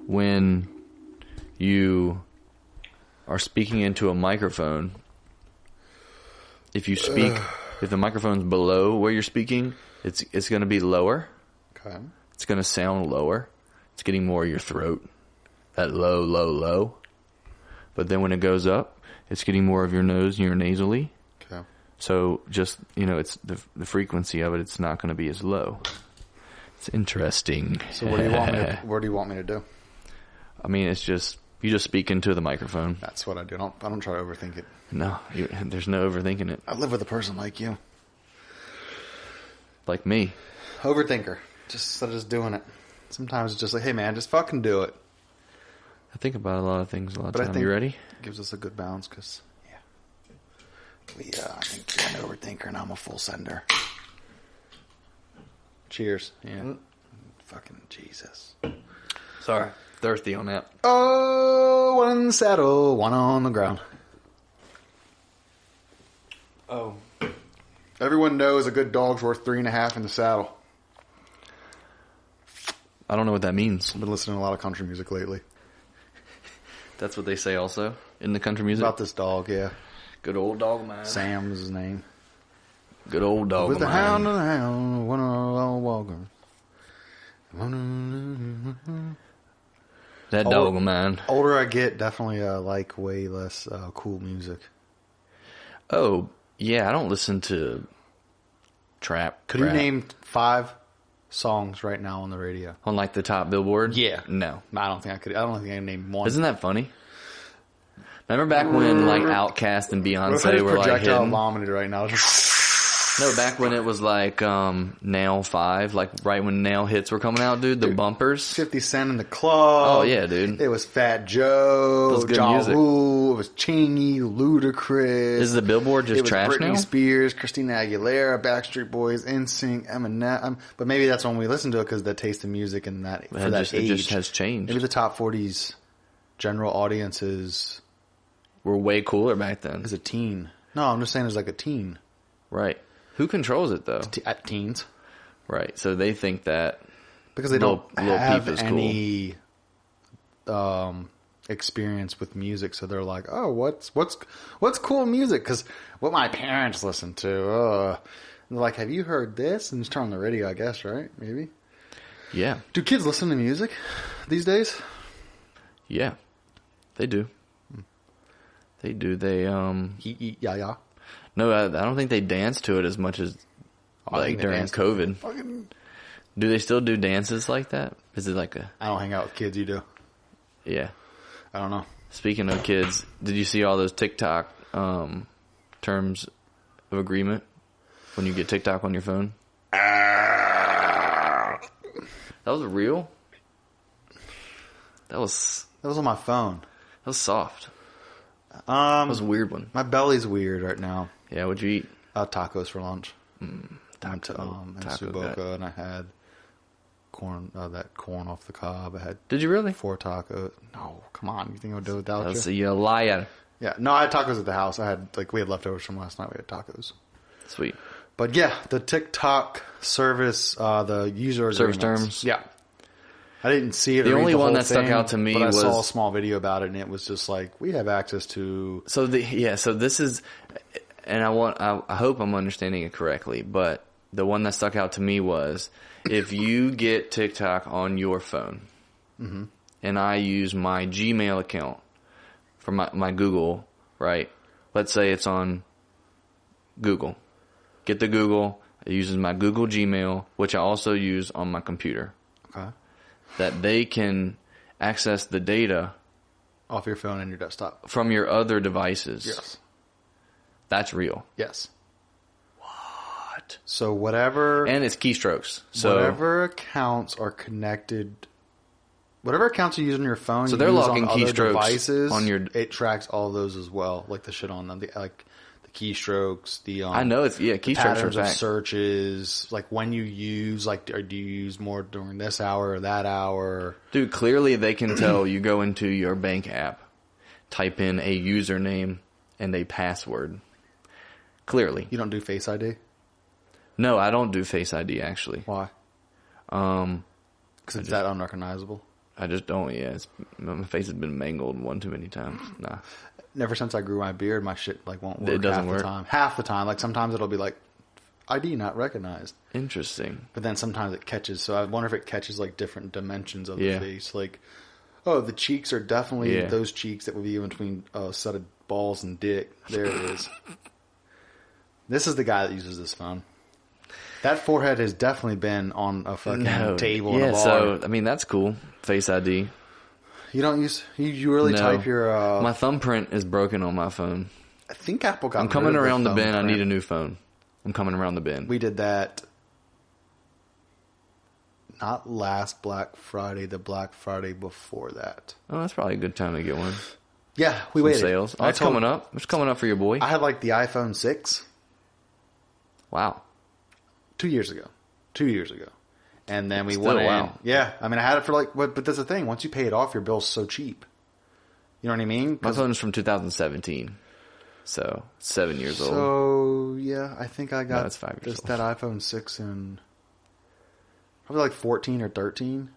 when you are speaking into a microphone, if you speak, if the microphone's below where you're speaking, it's going to be lower. Okay. It's going to sound lower. It's getting more of your throat. That low, low, low. But then when it goes up, it's getting more of your nose and your nasally. Okay. So just, it's the frequency of it, it's not going to be as low. It's interesting. So what do you want me to do? I mean, it's just, you just speak into the microphone. That's what I do. I don't try to overthink it. No, there's no overthinking it. I live with a person like you. Like me. Overthinker. Just instead of just doing it. Sometimes it's just like, hey man, just fucking do it. I think about a lot of things a lot of But time. You ready? It gives us a good balance because, I think you're an overthinker and I'm a full sender. Cheers. Yeah. Fucking Jesus. Sorry. Thirsty on that. Oh, one in the saddle, one on the ground. Oh. Everyone knows a good dog's worth 3.5 in the saddle. I don't know what that means. I've been listening to a lot of country music lately. That's what they say also in the country music? About this dog, yeah. Good old dog of mine. Sam is his name. Good old dog With of the mine. hound and the hound, one of walker. That dog of mine. Older I get, definitely like way less cool music. Oh, yeah, I don't listen to trap. Could you name 5 songs right now on the radio? On like the top Billboard? Yeah. No. I don't think I could. I don't think I can name one. Isn't that funny? Remember back when like Outkast and Beyonce were like projectile hitting? vomited right now. No, back when it was like Nail 5, like right when Nail hits were coming out, dude, the bumpers. 50 Cent in the club. Oh yeah, dude. It was Fat Joe, It was good Ja music. Rule, it was Chingy, Ludacris. Is the Billboard just it was trash Britney now? Spears, Christina Aguilera, Backstreet Boys, NSYNC, Eminem. But maybe that's when we listened to it because the taste of music and that for that age. It just has changed. Maybe the top 40s general audiences Were way cooler back then. as a teen. No, I'm just saying as like a teen. Right. Who controls it though? At teens. Right. So they think that Because they Lil don't have Peep is any experience with music, so they're like, "Oh, what's cool music?" Because what my parents listen to, and they're like, "Have you heard this?" And just turn on the radio, I guess, right? Maybe. yeah. Do kids listen to music these days? Yeah. They do. They do. They Yeah. no, I don't think they dance to it as much as I like think they during dance to COVID. Do they still do dances like that? Is it like a I don't hang out with kids. You do? yeah? I don't know. Speaking of kids, did you see all those TikTok terms of agreement when you get TikTok on your phone? That was real. That was on my phone. soft. That was a weird one. My belly's weird right now. Yeah, what'd you eat? Tacos for lunch. In Suboca, gut. and I had corn. That corn off the cob. I had Did you really? 4 tacos. No, come on. You think I would do it without That's you? a liar. Yeah, no, I had tacos at the house. We had leftovers from last night. We had tacos. Sweet. But yeah, the TikTok service, the user Service agreements. terms. Yeah. I didn't see it. The or read only one whole that stuck thing, out to me but I saw a was- small video about it, and it was just like, we have access to. So this is, and I hope I'm understanding it correctly, but the one that stuck out to me was if you get TikTok on your phone, and I use my Gmail account for my Google, right? Let's say it's on Google. Get the Google. It uses my Google Gmail, which I also use on my computer. Okay. That they can access the data Off your phone and your desktop. from your other devices. Yes. That's real. Yes. What? So whatever. And it's keystrokes. So whatever accounts are connected. Whatever accounts you use on your phone, So you they're use logging on other keystrokes devices, on your- it tracks all those as well, like the shit on them, like the keystrokes, the I know it's keystrokes are patterns of fact. searches, like when you use, like, or do you use more during this hour or that hour? Dude, clearly they can tell you go into your bank app, type in a username and a password. Clearly. You don't do Face ID? No, I don't do Face ID actually. Why? Um, Because it's that unrecognizable. I just don't. Yeah, my face has been mangled one too many times. Nah. Never since I grew my beard, my shit like won't work. It doesn't half work? the time. Half the time. Like sometimes it'll be like ID not recognized. Interesting. But then sometimes it catches. So I wonder if it catches like different dimensions of the Yeah. face. Like, oh, the cheeks are definitely Yeah. those cheeks that would be in between a set of balls and dick. There it is. This is the guy that uses this phone. That forehead has definitely been on a fucking table in a bar. So I mean that's cool. Face ID. You don't use you really No. type your My thumbprint is broken on my phone. I think Apple got I'm coming rid of around the bend. I thumbprint. need a new phone. I'm coming around the bend. We did that not last Black Friday, the Black Friday before that. Oh, that's probably a good time to get one. Yeah, we Some waited. sales. Oh, it's coming up. It's coming up for your boy. I had like the iPhone 6 Wow. 2 years ago. 2 years ago. And then we Still, went in. wow. Yeah, I mean I had it for like but that's the thing, once you pay it off your bill's so cheap. You know what I mean? My phone is from 2017. So 7 years old. So yeah, I think I got No, it's 5 years that iPhone 6 in probably like 14 or 13.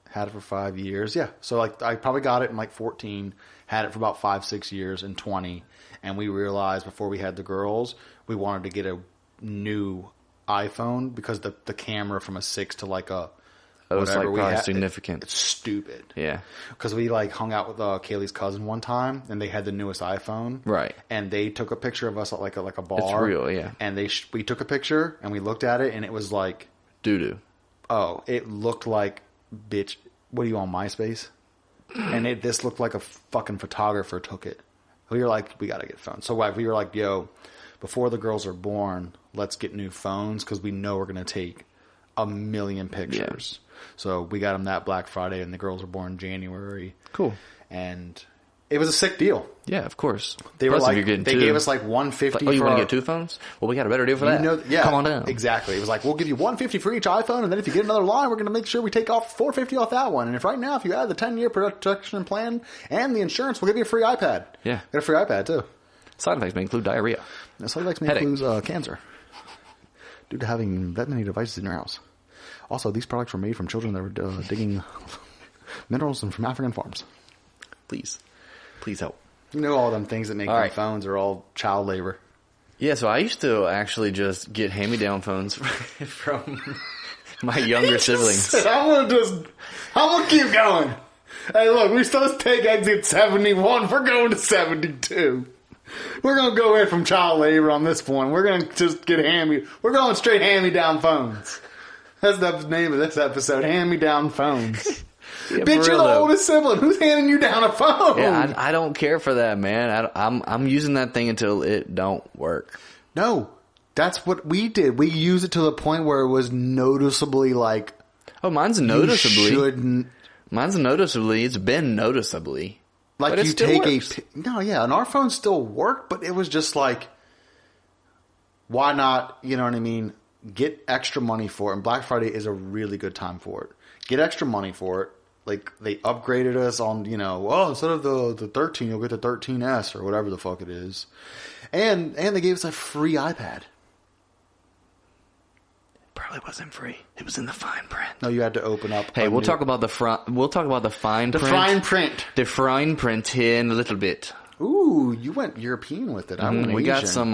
Had it for 5 years. Yeah. So like I probably got it in like 14, had it for about 5-6 years in 20, and we realized before we had the girls, we wanted to get a new iPhone because the camera from a 6 to like a Oh, it's like whatever we probably had, significant. it's stupid. Yeah. Because we like hung out with Kaylee's cousin one time, and they had the newest iPhone, Right. And they took a picture of us at like a bar. It's real, yeah. And we took a picture, and we looked at it, and it was like, Doo-doo. oh, it looked like, bitch, what are you on MySpace? And this looked like a fucking photographer took it. We were like, we gotta get phones. So we were like, yo, before the girls are born, let's get new phones because we know we're gonna take 1 million pictures. Yeah. So we got them that Black Friday, and the girls were born in January. Cool. And it was a sick deal. Yeah, of course. They Plus, were if like, you're getting they two, gave us like $150. like, oh, you want to get 2 phones? Well, we got a better deal for that. Yeah, come on down. Exactly. It was like, we'll give you $150 for each iPhone, and then if you get another line, we're going to make sure we take off $450 off that one. And if right now, if you add the 10-year protection plan and the insurance, we'll give you a free iPad. Yeah, got a free iPad too. Side effects may include diarrhea. Side effects may include cancer due to having that many devices in your house. Also, these products were made from children that were digging minerals and from African farms. Please help. You know all them things that make them phones are all child labor. Yeah, so I used to actually just get hand-me-down phones from my younger siblings. I'm gonna keep going. Hey, look, we're supposed to take exit 71. We're going to 72. We're gonna go away from child labor on this point. We're gonna just get we're going straight hand-me-down phones. That's the name of this episode, hand-me-down phones. Yeah, bitch, you're the oldest sibling. Who's handing you down a phone? Yeah, I don't care for that, man. I'm using that thing until it don't work. No, that's what we did. We used it to the point where it was noticeably like. Oh, mine's noticeably. You shouldn't. Mine's noticeably. It's been noticeably. Like you take no, yeah, and our phones still work, but it was just like, why not? You know what I mean? Get extra money for it. And Black Friday is a really good time for it. Get extra money for it. Like, they upgraded us on, instead of the 13, you'll get the 13S or whatever the fuck it is. And they gave us a free iPad. Probably wasn't free. It was in the fine print. No, you had to open up. Hey, we'll talk about the fine print. The fine print. The fine print here in a little bit. Ooh, you went European with it. I went we Asian.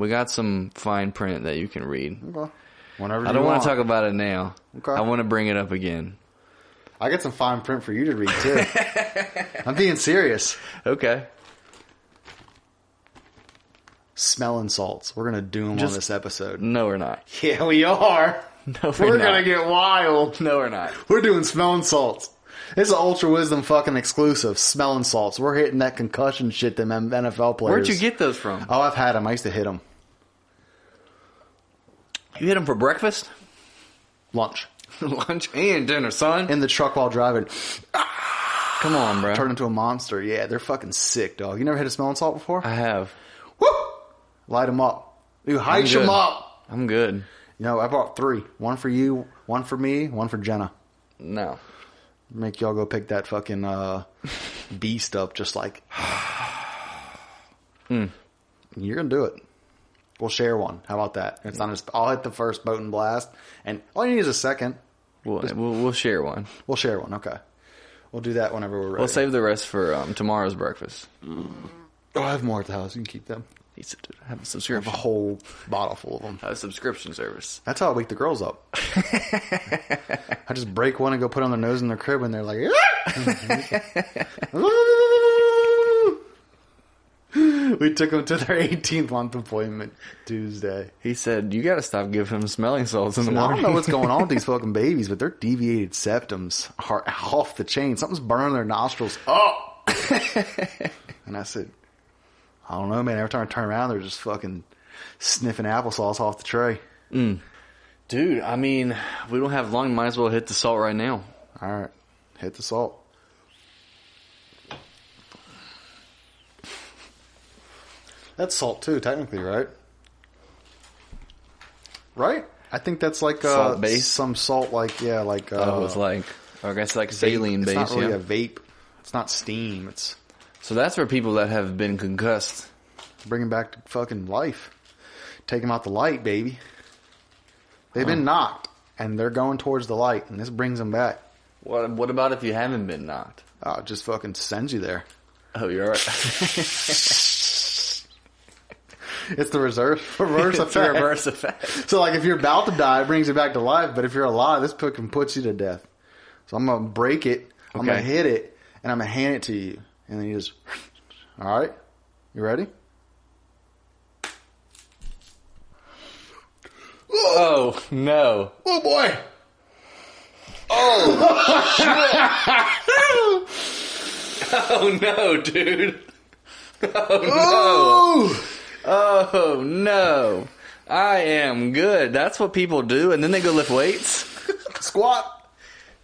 got some fine print that you can read. Okay. Whenever I don't want to talk about it now. Okay. I want to bring it up again. I got some fine print for you to read too. I'm being serious. Okay. Smelling salts. We're gonna do them on this episode. No, we're not. Yeah, we are. No, we're not. gonna get wild. No, we're not. We're doing smelling salts. This is an UltraWisdom fucking exclusive. Smelling salts. We're hitting that concussion shit that NFL players. Where'd you get those from? Oh, I've had them. I used to hit them. You hit them for breakfast? Lunch. Lunch and dinner, son. In the truck while driving. Come on, bro. Turn into a monster. Yeah, they're fucking sick, dog. You never hit a smelling salt before? I have. Woo! Light them up. You height them up. I'm good. I bought 3. One for you, one for me, one for Jenna. No. Make y'all go pick that fucking beast up just like... You're going to do it. We'll share one. How about that? It's not I'll hit the first boat and blast, and all you need is a second. We'll share one. We'll share one, okay. We'll do that whenever we're ready. We'll save the rest for tomorrow's breakfast. Oh, I have more at the house. You can keep them. He said, "I have a I subscription. have a whole bottle full of them. A subscription service." That's how I wake the girls up. I just break one and go put on their nose in their crib, and they're like, we took them to their 18th month appointment Tuesday. He said, "You got to stop giving them smelling salts in the I morning." don't know what's going on with these fucking babies, but their deviated septums are off the chain. Something's burning their nostrils up. And I said, I don't know, man. Every time I turn around, they're just fucking sniffing applesauce off the tray. Dude, I mean, we don't have long. Might as well hit the salt right now. All right. Hit the salt. That's salt too, technically, right? Right? I think that's like Salt base? some salt, like It's like, I guess like saline base. It's not really Yeah. a vape. It's not steam. It's So that's for people that have been concussed. bringing back to fucking life. Take them out the light, baby. They've been knocked, and they're going towards the light, and this brings them back. What about if you haven't been knocked? Oh, it just fucking sends you there. Oh, you're right. It's the reverse It's effect. a reverse effect. So, like, if you're about to die, it brings you back to life. But if you're alive, this fucking puts you to death. So I'm going to break it. I'm going to hit it. And I'm going to hand it to you. And then you just... All right? You ready? Oh, no. Oh, boy! Oh, no, dude. Oh! Oh, no. I am good. That's what people do. And then they go lift weights. Squat.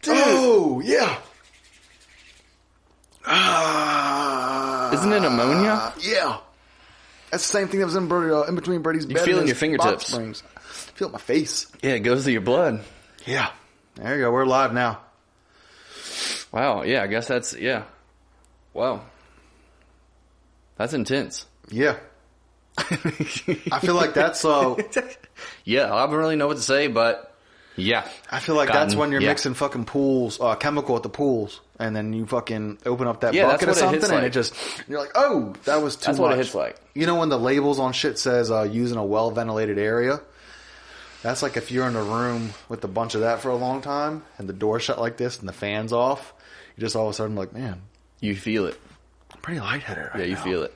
Dude. Oh, yeah. Isn't it ammonia? Yeah. That's the same thing that was in between Brady's bed. You feel it in and your his fingertips. box springs. Feel it in my face. Yeah, it goes to your blood. Yeah. There you go. We're live now. Wow. Yeah, I guess that's, yeah. Wow. That's intense. Yeah. I feel like that's Yeah, I don't really know what to say, but yeah. I feel like Gotten, that's when you're yeah. mixing fucking pools, chemical at the pools, and then you fucking open up that Yeah, bucket or that's what it hits something, and like. it just, you're like, oh, that was too That's much. what it hits like. You know when the labels on shit says using a well-ventilated area? That's like if you're in a room with a bunch of that for a long time, and the door shut like this, and the fan's off, you just all of a sudden like, man, You feel it. I'm pretty lightheaded right now. Yeah, you feel it.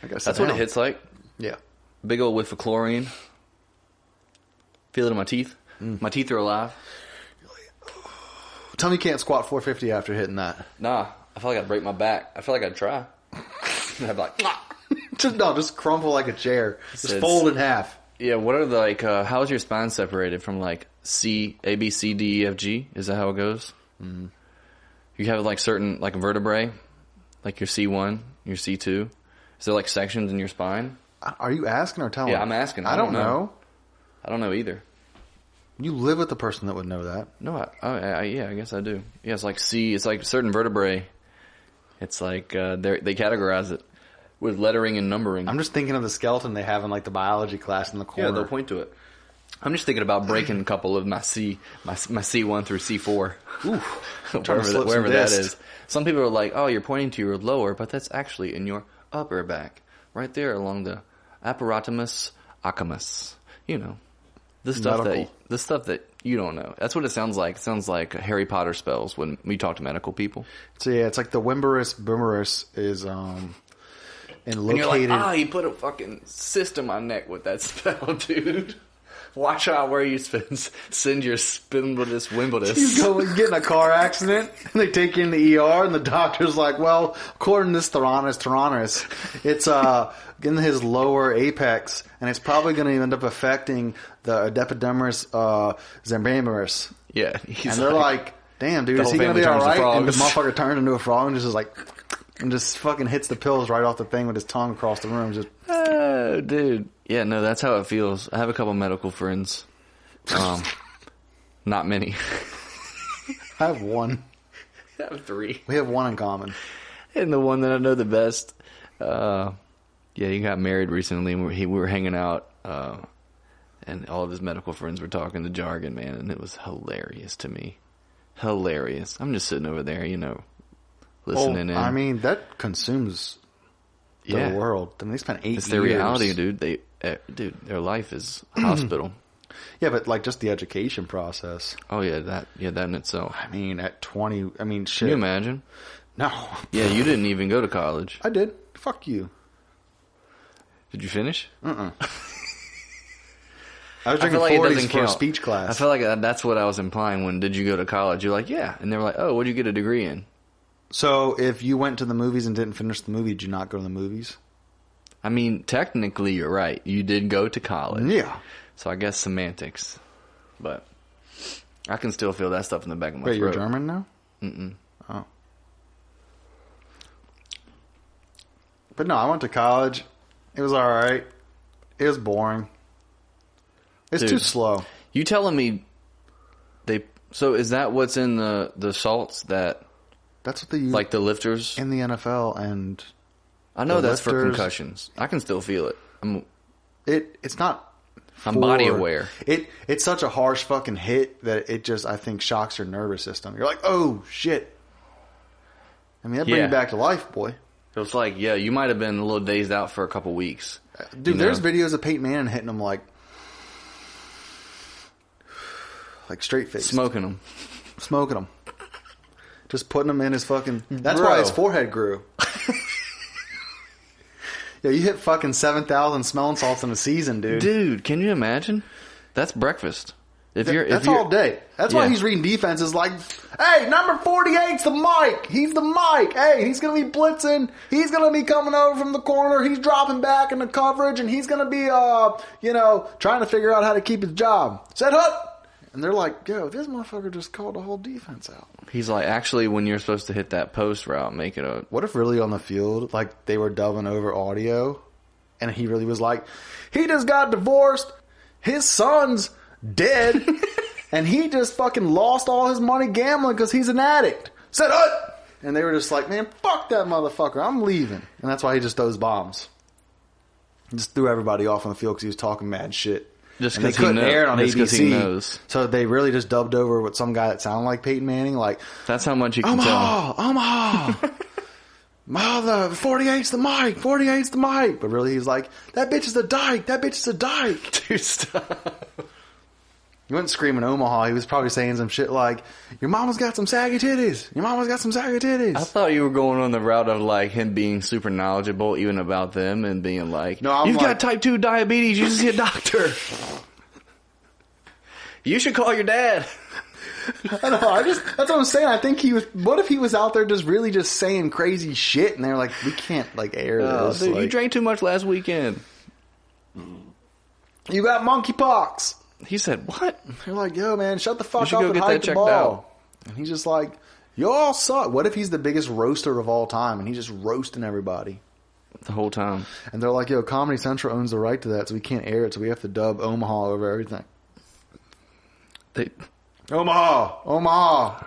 I gotta sit That's what it down. hits like. Yeah. Big old whiff of chlorine. Feel it in my teeth. My teeth are alive. Tell me you can't squat 450 after hitting that. Nah, I feel like I'd break my back. I feel like I'd try. I'd be like, just crumple like a chair. Just It's- fold in half. yeah, what are the, like, how's your spine separated from, like, A, B, C, D, E, F, G? Is that how it goes? Mm. You have, like, certain, like, vertebrae, like your C1, your C2. Is there, like, sections in your spine? Are you asking or telling? Yeah, I'm asking. I don't know. I don't know either. You live with the person that would know that. No, yeah, I guess I do. Yeah, it's like it's like certain vertebrae. It's like they categorize it with lettering and numbering. I'm just thinking of the skeleton they have in like the biology class in the corner. Yeah, they'll point to it. I'm just thinking about breaking a couple of my C1 through C4. Ooh, I'm trying to slip wherever some that disc. is. Some people are like, "Oh, you're pointing to your lower," but that's actually in your upper back, right there along the apparatimus ocumus. You know, the stuff that you don't know. That's what it sounds like. It sounds like Harry Potter spells when we talk to medical people. So yeah, it's like the Wimberus boomerus is and And you're located. like, he put a fucking cyst in my neck with that spell, dude. Watch out where you send your spindledus wimbledus. You go and get in a car accident, and they take you in the ER, and the doctor's like, well, according to this Tyrannus, it's in his lower apex, and it's probably going to end up affecting the Epidermis zambramus. Yeah. And they're like, damn, dude, The is he whole going to be family turns to alright? And the frogs. motherfucker turns into a frog and just is like, and just fucking hits the pills right off the thing with his tongue across the room. Just oh, dude. Yeah, no, that's how it feels. I have a couple medical friends. Not many. I have one. I have 3. We have one in common. And the one that I know the best, yeah, he got married recently, and we were hanging out, and all of his medical friends were talking the jargon, man, and it was hilarious to me. Hilarious. I'm just sitting over there, you know, listening in. I mean, that consumes the world. I mean, they spent 8 years. It's their reality, dude. Their life is a hospital. Yeah, but like just the education process. Oh yeah, that in itself. I mean, at 20, I mean, shit. Can you imagine? No. Yeah, you didn't even go to college. I did. Fuck you. Did you finish? I was drinking 40s for a speech class. I feel like that's what I was implying when did you go to college? You're like, yeah. And they were like, oh, what did you get a degree in? So if you went to the movies and didn't finish the movie, did you not go to the movies? I mean, technically you're right. You did go to college. Yeah. So I guess semantics. But I can still feel that stuff in the back of my throat. Wait, you're German now? Mm-mm. Oh. But no, I went to college. It was alright. It was boring. It's too slow. You telling me so is that what's in the salts that that's what they use like the lifters in the NFL and I know that's for concussions. I can still feel it. It's not I'm body aware. It's such a harsh fucking hit that it just I think shocks your nervous system. You're like, "Oh shit." I mean, that brings you back to life, boy. It was like, yeah, you might have been a little dazed out for a couple weeks. Dude, there's videos of Peyton Manning hitting him like straight face. Smoking them. Just putting them in his fucking... That's why his forehead grew. Yeah, you hit fucking 7,000 smelling salts in a season, dude. Dude, can you imagine? That's breakfast. That's all day. That's why he's reading defenses like, hey, number 48's the Mike. He's the Mike. Hey, he's going to be blitzing. He's going to be coming over from the corner. He's dropping back in the coverage, and he's going to be, trying to figure out how to keep his job. Set up. And they're like, yo, this motherfucker just called the whole defense out. He's like, actually, when you're supposed to hit that post route, make it a... What if really on the field, like, they were dubbing over audio, and he really was like, he just got divorced, his son's dead, and he just fucking lost all his money gambling because he's an addict. Set up! And they were just like, man, fuck that motherfucker, I'm leaving. And that's why he just throws bombs. He just threw everybody off on the field because he was talking mad shit. Just because they couldn't air it on ABC. He knows. So they really just dubbed over with some guy that sounded like Peyton Manning. Like, that's how much you can tell. Omaha! Mother, 48's the Mike! 48's the Mike! But really he's like, that bitch is a dyke! That bitch is a dyke! Dude, stop. He wasn't screaming Omaha. He was probably saying some shit like, your mama's got some saggy titties. Your mama's got some saggy titties. I thought you were going on the route of like him being super knowledgeable even about them and being like, no, you've got type 2 diabetes. You just see a doctor. You should call your dad. I know. That's what I'm saying. I think he was, what if he was out there just really just saying crazy shit and they're like, we can't like air this. Dude, like, you drank too much last weekend. You got monkeypox. He said, what? They're like, yo, man, shut the fuck up and hike the ball. Out. And he's just like, y'all suck. What if he's the biggest roaster of all time and he's just roasting everybody? The whole time. And they're like, yo, Comedy Central owns the right to that, so we can't air it, so we have to dub Omaha over everything. Omaha!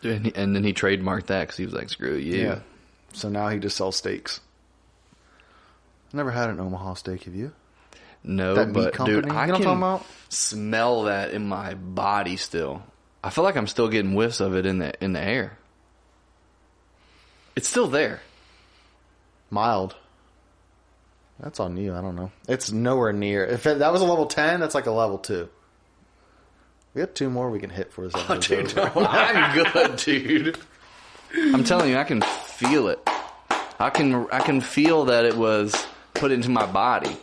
And then he trademarked that because he was like, screw you. Yeah. So now he just sells steaks. I've never had an Omaha steak, have you? No, that but company? Dude, I can smell that in my body still. I feel like I'm still getting whiffs of it in the air. It's still there. Mild. That's on you. I don't know. It's nowhere near. If that was a level 10, that's like a level 2. We have 2 more we can hit for this episode. Dude, no, I'm good, dude. I'm telling you, I can feel it. I can feel that it was put into my body.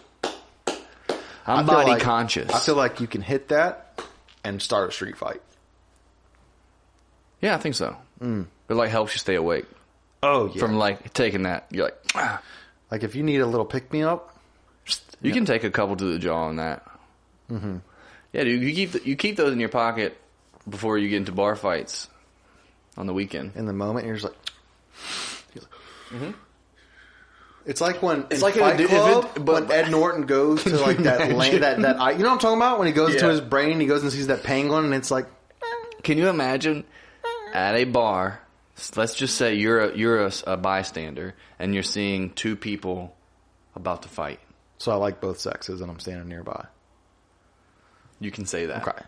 I'm body conscious. I feel like you can hit that and start a street fight. Yeah, I think so. It like helps you stay awake. Oh yeah. From like taking that, you're like, ah. Like if you need a little pick me up, you can take a couple to the jaw on that. Mm-hmm. Yeah, dude, you keep those in your pocket before you get into bar fights on the weekend. In the moment, you're just like, mm-hmm. It's like when it's like Fight Club, when Ed Norton goes to like that land, that you know what I'm talking about? When he goes to his brain, he goes and sees that penguin, and it's like, can you imagine at a bar? Let's just say you're a bystander, and you're seeing 2 people about to fight. So I like both sexes, and I'm standing nearby. You can say that. Okay.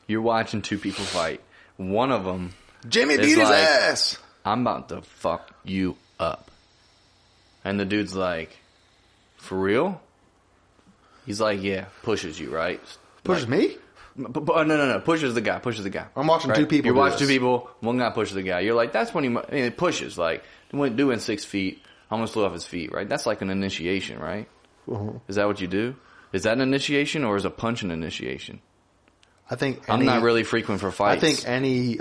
You're watching 2 people fight. One of them, Jimmy beat his ass. I'm about to fuck you up. And the dude's like, for real? He's like, yeah, pushes you, right? Pushes me? No. Pushes the guy. I'm watching two people. You watch two people. One guy pushes the guy. You're like, that's when he pushes. Like, doing 6 feet, almost flew off his feet, right? That's like an initiation, right? Uh-huh. Is that what you do? Is that an initiation or is a punch an initiation? I think I'm not really frequent for fights. I think any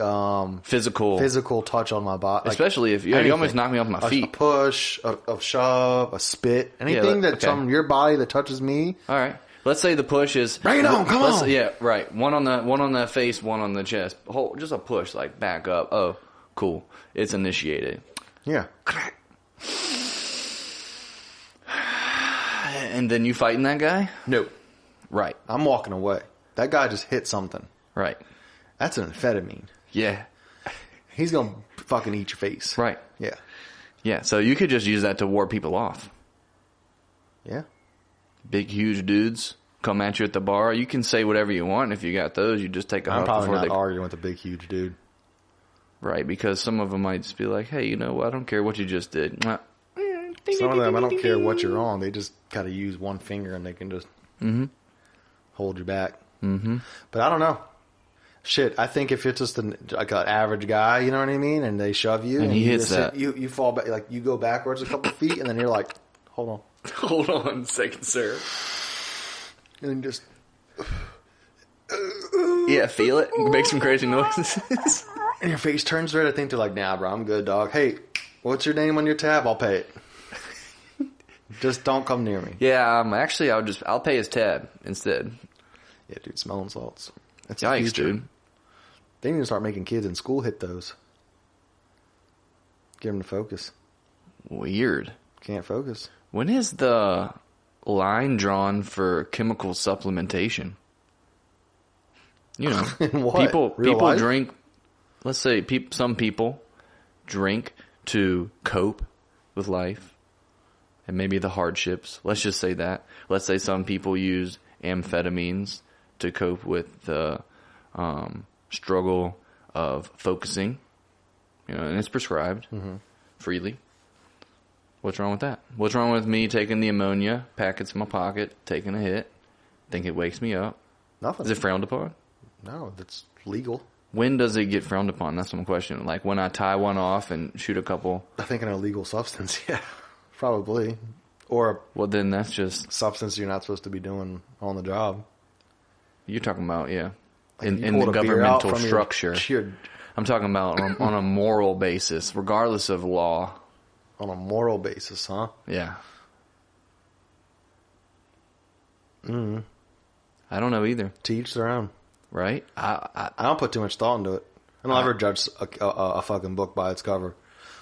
physical touch on my body, especially if you almost knocked me off my feet. A push, a shove, a spit, anything that's on your body that touches me. All right. Let's say the push is bring it on, come on. Yeah, right. One on the face, one on the chest. Just a push, like back up. Oh, cool. It's initiated. Yeah. And then you fighting that guy? No. Right. I'm walking away. That guy just hit something. Right. That's an amphetamine. Yeah. He's going to fucking eat your face. Right. Yeah. Yeah, so you could just use that to ward people off. Yeah. Big, huge dudes come at you at the bar. You can say whatever you want. If you got those, you just take a I'm huff probably before not arguing with a big, huge dude. Right, because some of them might just be like, hey, you know what? I don't care what you just did. Some of them, I don't care what you're on. They just got to use one finger and they can just hold you back. Mm-hmm. But I don't know. Shit, I think if it's just like an average guy, you know what I mean, and they shove you, and he hits that, you fall back, like you go backwards a couple feet, and then you're like, hold on, hold on, second, sir, and then just feel it, make some crazy noises, and your face turns red. I think they're like, nah, bro, I'm good, dog. Hey, what's your name on your tab? I'll pay it. Just don't come near me. Yeah, actually, I'll pay his tab instead. Yeah, dude, smelling salts. That's yikes, dude. They need to start making kids in school hit those. Get them to focus. Weird. Can't focus. When is the line drawn for chemical supplementation? You know, people drink. Let's say some people drink to cope with life and maybe the hardships. Let's just say that. Let's say some people use amphetamines to cope with the struggle of focusing, and it's prescribed freely. What's wrong with that? What's wrong with me taking the ammonia, packets in my pocket, taking a hit, think it wakes me up? Nothing. Is it frowned upon? No, that's legal. When does it get frowned upon? That's my question. Like when I tie one off and shoot a couple? I think an illegal substance, yeah. Probably. Or well, then that's just substance you're not supposed to be doing on the job. You're talking about, yeah. Like in the governmental structure. I'm talking about on a moral basis, regardless of law. On a moral basis, huh? Yeah. I don't know either. To each their own. Right? I don't put too much thought into it. I don't ever judge a fucking book by its cover.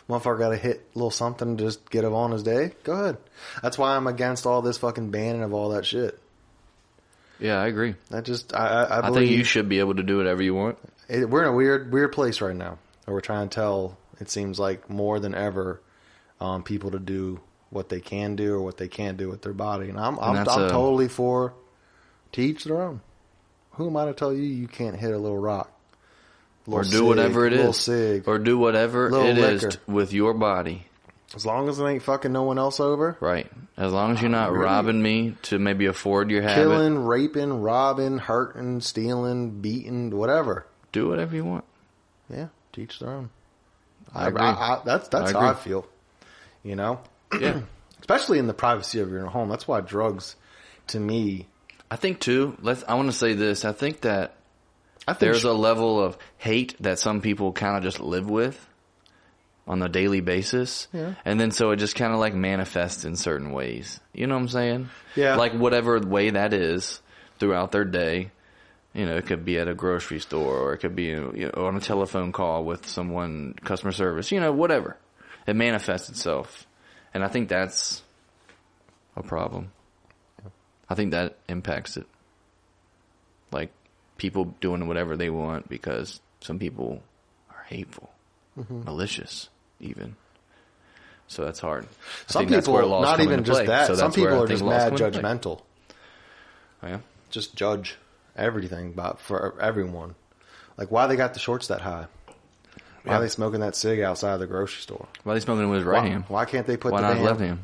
Motherfucker got to hit a little something to just get him on his day. Go ahead. That's why I'm against all this fucking banning of all that shit. Yeah, I agree. I believe, think you should be able to do whatever you want. We're in a weird place right now, where we're trying to tell, it seems like more than ever, people to do what they can do or what they can't do with their body, and I'm totally for to each their own. Who am I to tell you can't hit a little rock, or do whatever it is, or do whatever it is with your body? As long as it ain't fucking no one else over. Right. As long as you're not robbing me to maybe afford your habit. Killing, raping, robbing, hurting, stealing, beating, whatever. Do whatever you want. Yeah. Teach their own. I agree. That's how I feel. You know? Yeah. Especially in the privacy of your own home. That's why drugs, to me. I think, too, I want to say this. I think that there's a level of hate that some people kind of just live with on a daily basis. Yeah. And then so it just kind of like manifests in certain ways. You know what I'm saying? Yeah. Like whatever way that is throughout their day. It could be at a grocery store or it could be on a telephone call with someone, customer service, whatever. It manifests itself. And I think that's a problem. Yeah. I think that impacts it. Like people doing whatever they want because some people are hateful, malicious. Even so, that's hard. Some people, not even just that. So some people are just mad judgmental. Oh, yeah, just judge everything for everyone. Like why they got the shorts that high? Why are they smoking that cig outside of the grocery store? Why are they smoking it with his right hand? Why can't they put Why the not damn... left hand?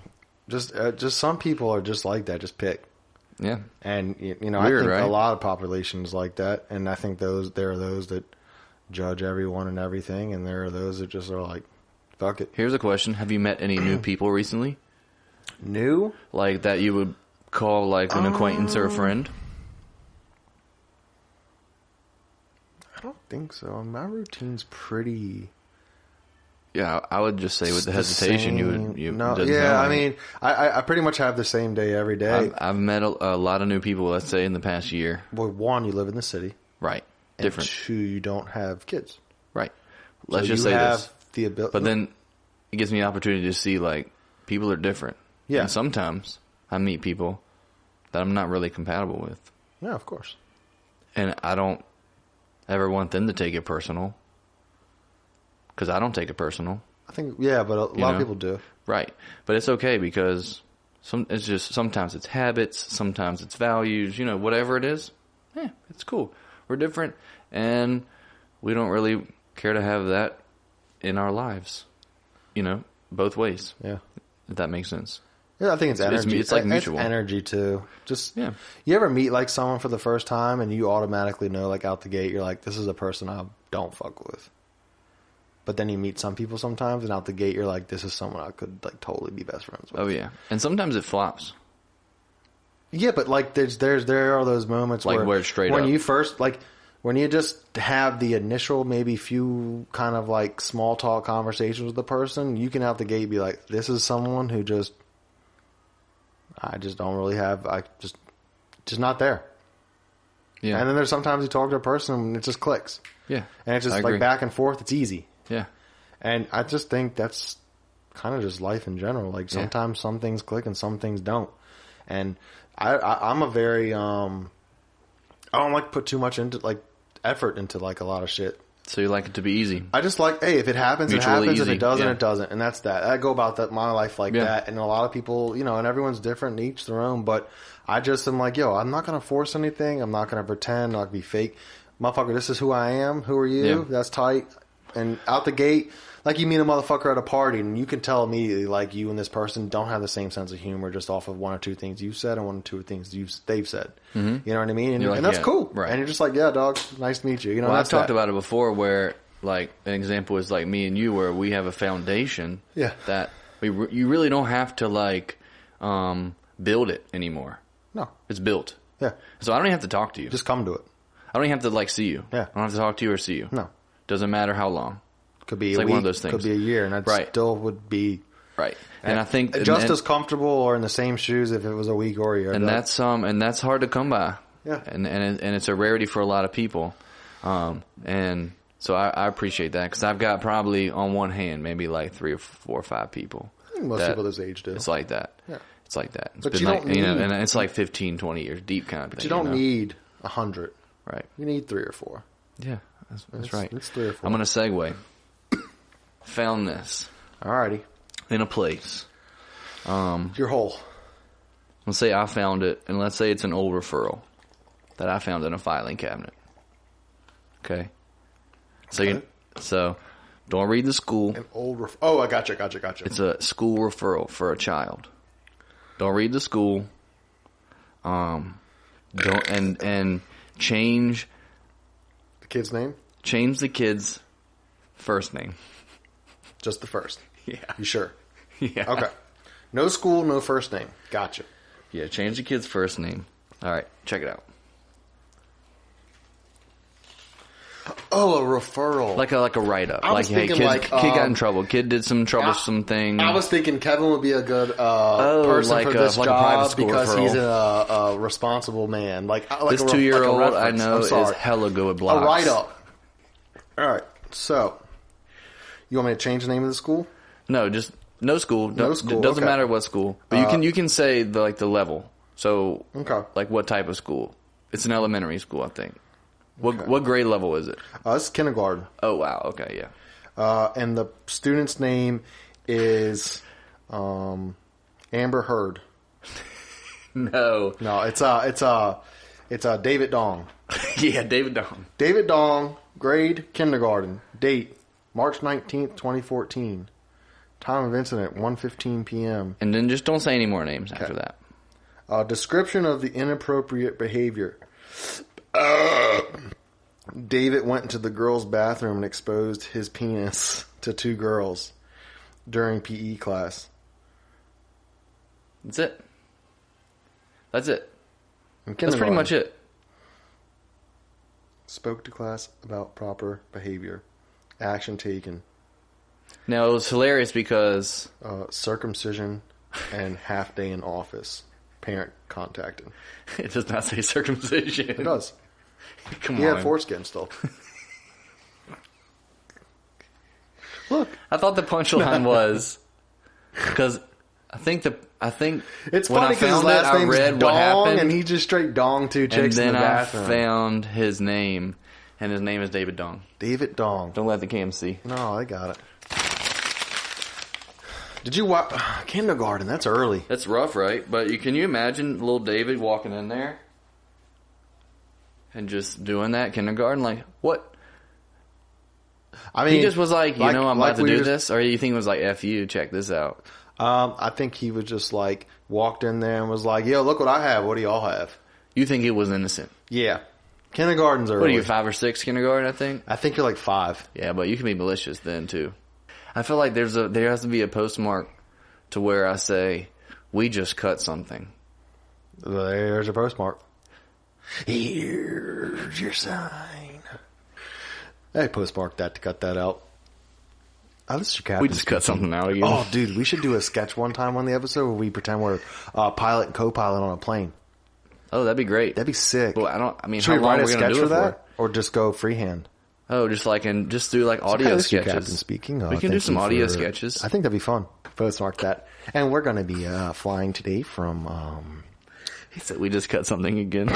Just some people are just like that. Just pick. Yeah. And, you know, Weird, I think right? a lot of populations like that. And I think there are those that judge everyone and everything. And there are those that just are like, fuck it. Here's a question. Have you met any new people recently? New? Like that you would call like an acquaintance or a friend? I don't think so. My routine's pretty... Yeah, I would just say with the hesitation, No, yeah, I mean, I pretty much have the same day every day. I've met a lot of new people, let's say, in the past year. Well, one, you live in the city. Right. And Different. two, you don't have kids. Right. Let's So just you say have this. the ability... But then it gives me an opportunity to see, like, people are different. Yeah. And sometimes I meet people that I'm not really compatible with. Yeah, of course. And I don't ever want them to take it personal. Because I don't take it personal. I think, yeah, but a lot of people do. Right. But it's okay because it's just sometimes it's habits, sometimes it's values, you know, whatever it is. Yeah, it's cool. We're different and we don't really care to have that in our lives. You know, both ways. Yeah. If that makes sense. Yeah, I think it's energy. It's like mutual. It's energy too. Just, yeah. You ever meet like someone for the first time and you automatically know like out the gate, you're like, this is a person I don't fuck with. But then you meet some people sometimes, and out the gate, you're like, this is someone I could, like, totally be best friends with. Oh, yeah. And sometimes it flops. Yeah, but, like, there are those moments like where it's straight when up. you first, like, when you just have the initial, maybe few kind of, like, small talk conversations with the person, you can out the gate be like, this is someone who I just don't really have, just not there. Yeah. And then there's sometimes you talk to a person and it just clicks. Yeah. And it's just, like, back and forth. It's easy. Yeah. And I just think that's kind of just life in general. Like sometimes some things click and some things don't. And I'm a very, I don't like to put too much into like effort into like a lot of shit. So you like it to be easy. I just like, hey, if it happens, Mutually it happens. easy. If it doesn't, Yeah. it doesn't. And that's that. I go about that my life like that. And a lot of people, you know, and everyone's different, each their own. But I just am like, yo, I'm not going to force anything. I'm not going to pretend. I'm not going to be fake. Motherfucker, this is who I am. Who are you? Yeah. That's tight. And out the gate, like you meet a motherfucker at a party and you can tell immediately like you and this person don't have the same sense of humor just off of one or two things you've said and one or two things they've said. Mm-hmm. You know what I mean? And, Like, and that's cool. Right. And you're just like, yeah, dog, nice to meet you. You know, Well, I've that's talked that. about it before where, like, an example is like me and you where we have a foundation that you really don't have to, like, build it anymore. No. It's built. Yeah. So I don't even have to talk to you. Just come to it. I don't even have to, like, see you. Yeah. I don't have to talk to you or see you. No. Doesn't matter how long. Could be It's a like week, one of those things. could be a year, and that still would be right. And I think just as comfortable or in the same shoes if it was a week or a year. And that's hard to come by. Yeah. And it's a rarity for a lot of people. And so I appreciate that because I've got probably on one hand maybe like 3 or 4 or 5 people. I think most people this age do. It's like that. Yeah. It's like that. It's But been you like, don't need, and it's like 15, 20 years deep kind of thing. But you don't need 100. Right. You need 3 or 4. Yeah, that's right. It's 3 or 4. I'm going to segue. Found this. Alrighty. In a place. Your hole. Let's say I found it, and let's say it's an old referral that I found in a filing cabinet. Okay? So don't read the school. An old Oh, I gotcha. It's a school referral for a child. Don't read the school. Don't and change the kid's name? Change the kid's first name. Just the first. Yeah. You sure? Yeah. Okay. No school, no first name. Gotcha. Yeah, change the kid's first name. All right, check it out. Oh, a referral. Like a write-up. I was thinking kid got in trouble. Kid did some troublesome thing. I was thinking Kevin would be a good person for this job because referral. he's a responsible man. Like this 2-year-old I know is hella good with blocks. A write-up. All right. So, you want me to change the name of the school? No, just no school. No school. It doesn't okay. matter what school. But you can say the level. So, like what type of school? It's an elementary school, I think. What grade level is it? It's kindergarten. Oh wow, okay, yeah. And the student's name is Amber Heard. No, it's David Dong. Yeah, David Dong. David Dong, grade kindergarten, date March 19th, 2014. Time of incident, 1:15 p.m. And then just don't say any more names after that. Description of the inappropriate behavior. David went into the girls' bathroom and exposed his penis to 2 girls during PE class. That's it. That's it. In That's pretty much it. Spoke to class about proper behavior. Action taken. Now, it was hilarious because... circumcision and half day in office. Parent contacted. It does not say circumcision. It does. Come He on. had foreskin still. Look. I thought the punchline was... Because I think It's when funny I because his found it, last I name's read Dong, what happened. and he just straight donged 2 chicks and in then the I bathroom. found his name, and his name is David Dong. David Dong. Don't let the cam see. No, I got it. Did you watch kindergarten? That's early. That's rough, right? But can you imagine little David walking in there and just doing that kindergarten? Like, what? I mean, He just was like, I'm about to do just, this? Or you think it was like, F you, check this out? I think he was just like, walked in there and was like, yo, look what I have. What do y'all have? You think it was innocent? Yeah. Kindergarten's early. What are you, 5 or 6 kindergarten, I think? I think you're like 5. Yeah, but you can be malicious then, too. I feel like there has to be a postmark to where I say, we just cut something. There's a postmark. Here's your sign. Hey, postmark that to cut that out. Oh, this is your captain. We just cut something out again. Oh, dude, we should do a sketch one time on the episode where we pretend we're pilot and co-pilot on a plane. Oh, that'd be great. That'd be sick. Well, Should how we long write are a we going to sketch do for it that? Or just go freehand? Oh, just do like audio Hey, this is your sketches. captain speaking. We can do Thank some you audio for- sketches. I think that'd be fun. Postmark that. And we're going to be flying today from... He said we just cut something again.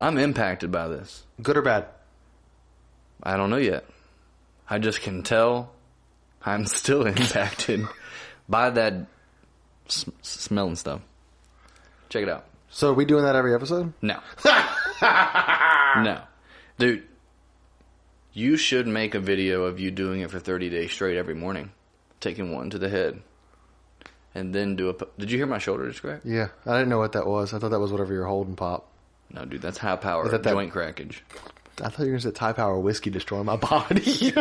I'm impacted by this. good or bad? I don't know yet. I just can tell I'm still impacted by that smelling stuff. Check it out. So are we doing that every episode? No. No. Dude, you should make a video of you doing it for 30 days straight every morning. Taking one to the head. And then do a... Did you hear my shoulder just crack? Yeah. I didn't know what that was. I thought that was whatever you're holding, Pop. No, dude, that's high power Is that joint crackage. I thought you were going to say Thai Power whiskey destroying my body.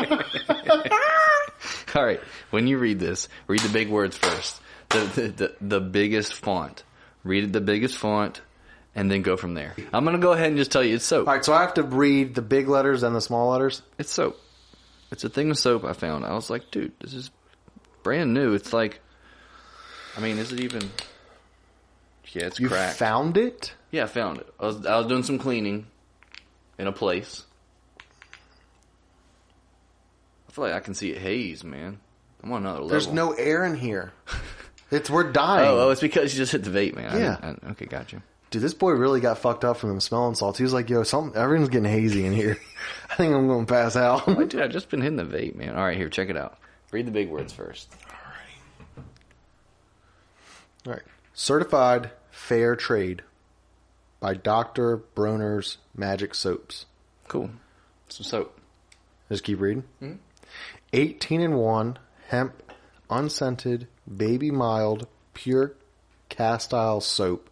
All right, when you read this, read the big words first. The biggest font. Read the biggest font, and then go from there. I'm going to go ahead and just tell you it's soap. All right, so I have to read the big letters and the small letters? It's soap. It's a thing of soap I found. I was like, dude, this is brand new. It's like, is it even... Yeah, it's You cracked. found it? Yeah, I found it. I was doing some cleaning in a place. I feel like I can see it haze, man. I'm on another level. There's no air in here. We're dying. Oh, it's because you just hit the vape, man. Yeah. Okay, gotcha. Dude, this boy really got fucked up from them smelling salts. He was like, yo, everything's getting hazy in here. I think I'm going to pass out. Like, dude, I've just been hitting the vape, man. All right, here, check it out. Read the big words first. All right. Certified Fair Trade by Dr. Bronner's Magic Soaps. Cool. Some soap. Just keep reading. 18-in-1 hemp, unscented, baby mild, pure castile soap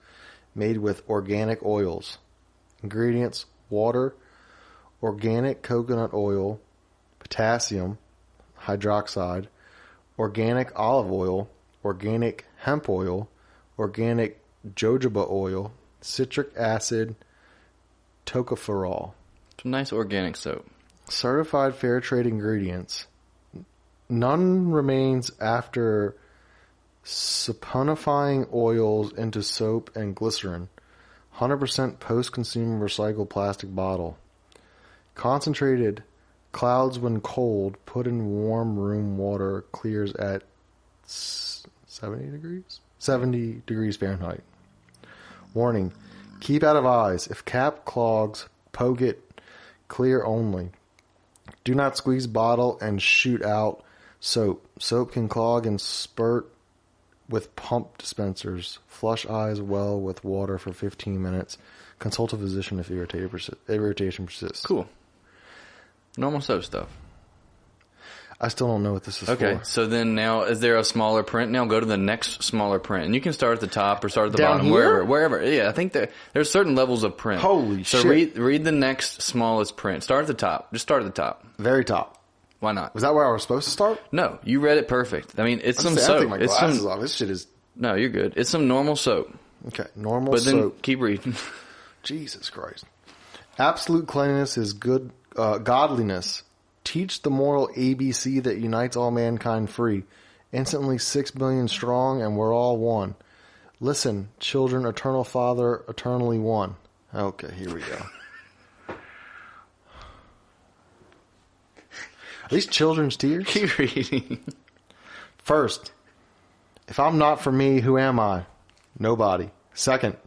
made with organic oils. Ingredients: water, organic coconut oil, potassium hydroxide, organic olive oil, organic hemp oil, organic jojoba oil, citric acid, tocopherol. Some nice organic soap. Certified fair trade ingredients. None remains after saponifying oils into soap and glycerin. 100% post-consumer recycled plastic bottle. Concentrated clouds when cold, put in warm room water, clears at 70 degrees? 70 degrees Fahrenheit. Warning, keep out of eyes. If cap clogs, poke it, clear only. Do not squeeze bottle and shoot out soap. Soap can clog and spurt with pump dispensers. Flush eyes well with water for 15 minutes. Consult a physician if irritation persists. Cool. Normal soap stuff. I still don't know what this is Okay, for. so then now, is there a smaller print? Now go to the next smaller print. And you can start at the top or start at the Down bottom, here? wherever. Yeah, I think there's certain levels of print. Holy so shit. read the next smallest print. Start at the top. Just start at the top. Very top. Why not? Was that where I was supposed to start? No, you read it perfect. I mean, it's some I'm soap. taking my It's glasses some, off. This shit is... no, you're good. It's some normal soap. Okay, normal But then soap. keep reading. Jesus Christ. Absolute cleanliness is good godliness. Teach the moral ABC that unites all mankind free. Instantly 6 billion strong, and we're all one. Listen, children, eternal Father, eternally one. Okay, here we go. Are these children's tears? Keep reading. First, if I'm not for me, who am I? Nobody. Second,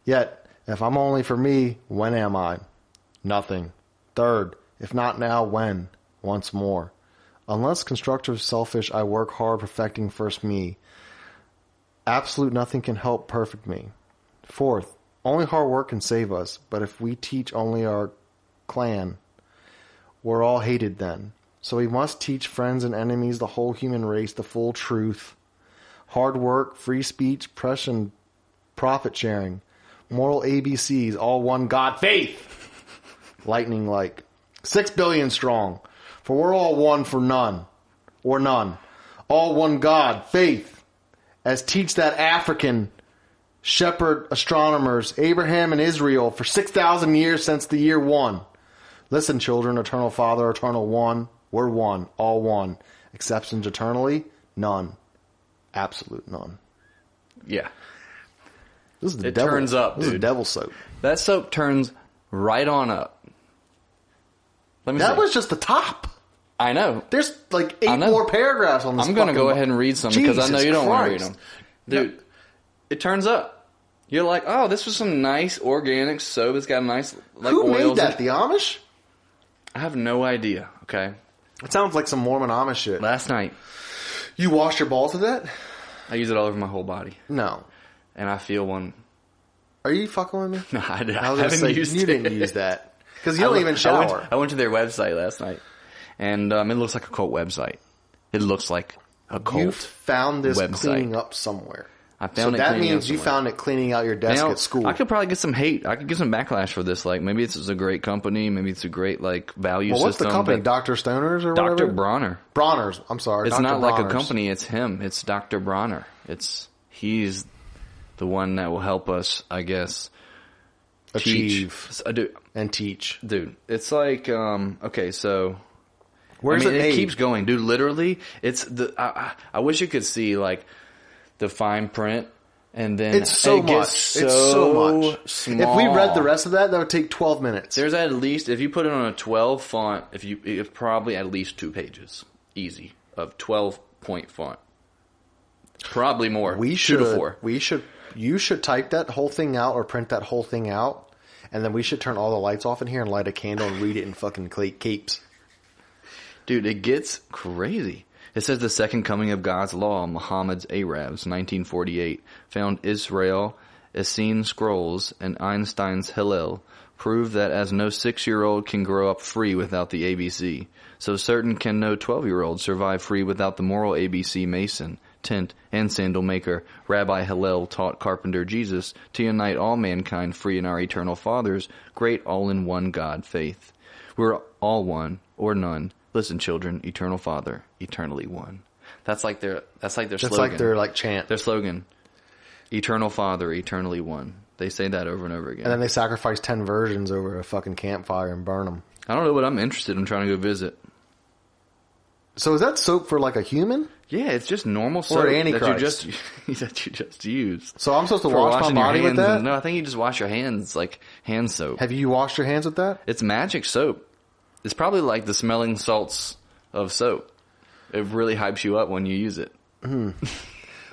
yet, if I'm only for me, when am I? Nothing. Third, if not now, when? Once more. Unless constructive selfish, I work hard perfecting first me. Absolute nothing can help perfect me. Fourth, only hard work can save us, but if we teach only our clan, we're all hated then. So we must teach friends and enemies, the whole human race, the full truth. Hard work, free speech, press and profit sharing. Moral ABCs, all one God, faith. Lightning like 6 billion strong, for we're all one for none, or none. All one God, faith, as teach that African shepherd astronomers, Abraham and Israel, for 6,000 years since the year one. Listen, children, eternal Father, eternal one, we're one, all one. Exceptions eternally, none. Absolute none. Yeah. This is the It devil. turns up, This is dude. devil soap. That soap turns right on up. Let me That see. was just the top. I know. There's like I 8 know. more paragraphs on this. I'm going to fucking go ahead and read some because I know you don't want to read them. Dude, it turns up. You're like, oh, this was some nice organic soap. It's got nice like Who made oils. that? The Amish? I have no idea, okay? It sounds like some Mormon Amish shit. Last night, You washed your balls with that? I use it all over my whole body. No. And I feel one. Are you fucking with me? No, I I was haven't gonna say, used you it. didn't use that. Because you don't even shower. I went to their website last night. And it looks like a cult website. It looks like a cult You found this website. cleaning up somewhere. I found it that cleaning means up you somewhere. found it cleaning out your desk Now, at school. I could probably get some hate. I could get some backlash for this. Like, maybe it's a great company. Maybe it's a great, like, value well, what's system. the company? but Dr. Stoners or Dr. whatever? Bronner. Bronner's. I'm sorry. It's Dr. not like a Bronner's. company. It's him. It's Dr. Bronner. He's the one that will help us, I guess, Achieve. Dude, And teach. it's like, okay, so... Where's I mean, it made? keeps going, dude. Literally, it's the. I wish you could see like the fine print, and then It's so it much. gets It's so much. Small. If we read the rest of that, that would take 12 minutes. There's at least, if you put it on a 12 font, it's probably at least 2 pages, easy, of 12-point font. Probably more. We 2 should. to 4. You should type that whole thing out or print that whole thing out, and then we should turn all the lights off in here and light a candle and read it in fucking capes. Dude, it gets crazy. It says the second coming of God's law, Muhammad's Arabs, 1948, found Israel, Essene Scrolls, and Einstein's Hillel prove that as no 6-year-old can grow up free without the ABC, so certain can no 12-year-old survive free without the moral ABC mason, tent, and sandal maker. Rabbi Hillel taught carpenter Jesus to unite all mankind free in our eternal Father's great all-in-one God faith. We're all one, or none. Listen, children, eternal Father, eternally one. That's like their slogan. That's like their like chant. Their slogan. Eternal Father, eternally one. They say that over and over again. And then they sacrifice 10 virgins over a fucking campfire and burn them. I don't know, but I'm interested in trying to go visit. So is that soap for like a human? Yeah, it's just normal soap that Antichrist. you just use. So I'm supposed to For wash my washing your body with hands. that? No, I think you just wash your hands like hand soap. Have you washed your hands with that? It's magic soap. It's probably like the smelling salts of soap. It really hypes you up when you use it.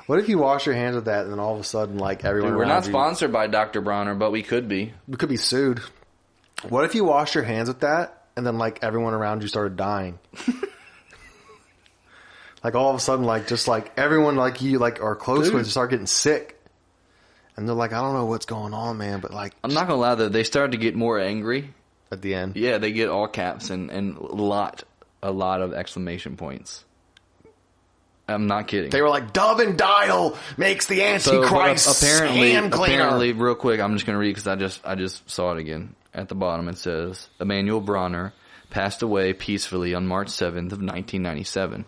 What if you wash your hands with that and then all of a sudden like everyone Dude, we're around not you... sponsored by Dr. Bronner, but we could be. We could be sued. What if you wash your hands with that and then like everyone around you started dying? Like all of a sudden like just like everyone like you like are close with start getting sick. And they're like, I don't know what's going on, man, but like I'm not going to lie, though. They started to get more angry. at the end. Yeah, they get all caps and lot a lot of exclamation points. I'm not kidding. They were like, Dove and Dial makes the Antichrist hand cleaner. Apparently, real quick, I'm just going to read because I just saw it again. At the bottom, it says, Emanuel Bronner passed away peacefully on March 7th of 1997.